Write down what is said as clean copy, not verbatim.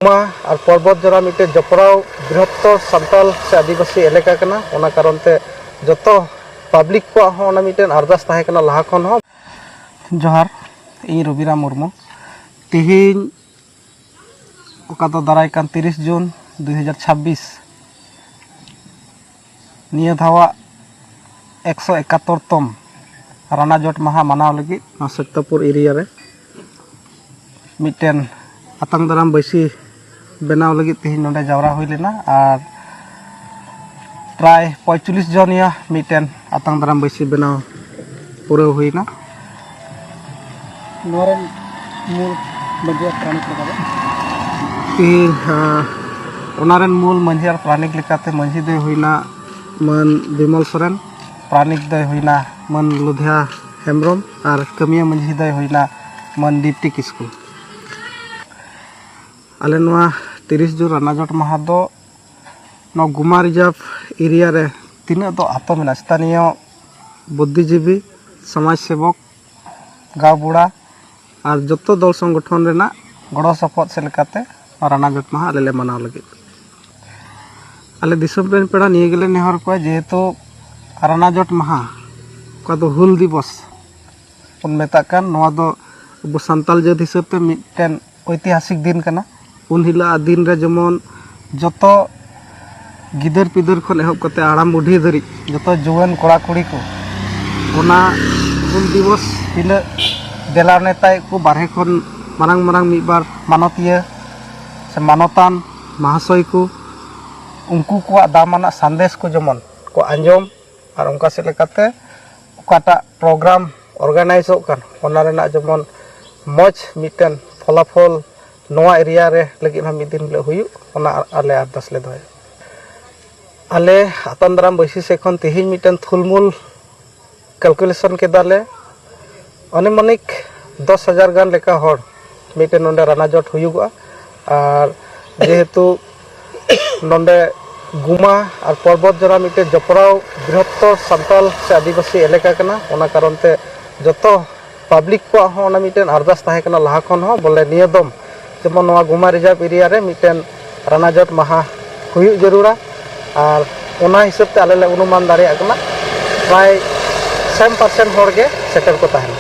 और पर्वत जरा मिट्टे जपड़ाव बृहत्तर सान्ताल से आदिवासी एलेका कना ओना कारण ते जतो पब्लिक को होना मिट्टेन अरदास ताहे कना लहा खन हो जोहार इ रविराम मुर्मू तिहिन ओका तो दाराय कान 30 जून 2026 निया धावा 171 तम रानाजोट महा मनाव लगी सत्तापुर एरिया रे मिट्टेन आतंग दाराम बैसी बनाव लगी तिहिन नोडे जावरा हुई लेना और प्राय 45 जन या मिट्टेन आतंग दाराम बैसी बनाव पूरा हुई ना नोरन मूल मंजिया प्राणिक तिहिन मूल मंजिया प्राणिक लेकाते मंजी दे हुईना मन विमल सोरेन प्राणिक दे हुईना मन लुधिया हेम्ब्रम और कमिया मंजी दे हुईना मन दीप्ति किस्कू आले 30 जून रानाजोट महा दो गुमा रिजर्व एरिया रे तीना दो आतो में स्थानीय बुद्धिजीवी समाज सेवक गाँव बुढ़ा और जो दल संगठन रेना गड़ो सपोर्ट से लेकाते रानाजोट महा आले मनाव लगे आले दिसम रेन पेड़ा निये गेले नेहर को जेहेतु रानाजोट महा का दो हुल दिवस उन मेता नवा दो अब सान्ताल जात हिसाब ते मिट्टेन ऐतिहासिक दिन कना उन हिला दिन रे जमन जतो गिदर पिदर खन एहब कते आराम बुढ़ी धरी जतो जुवान कोड़ा कुड़ी को ओना उन दिवस हिला देला नेताय को बारहे खन मारंग मारंग मिट बार मानतिया से मानतान महाशय को उनको को दामाना संदेश को जमन को आंजम और उनका से लेकाते ओकाटा प्रोग्राम ऑर्गेनाइज होकन ओना रेना जमन मज मिटन फलाफल नवा एरिया रे लगी हम दिन ले हुई ओना आले अरदास ले दोय आले आतंदराम बैसी से खन तिहिन मिटन थुलमुल कैलकुलेशन के दाले अनेमनिक 10,000 गान लेका हर मिटन नोंडे रानाजोट हुयुगा और जेहेतु नोंडे गुमा और पर्वत जरा मिटे जपड़ाव बृहत्तर सान्ताल से आदिवासी एलेका कना ओना कारण ते जतो पब्लिक को होना मिटन अरदास ताहे कना लहा खन हो बोले नियदम जेमन नवा गुमा रिजर्व एरिया रे मिटन रानाजोट महा हुयुग जरूरा और ओना हिसाब ते आले ले अनुमान दाड़े आगना प्राय 100% होर गे सेटल को ताहे।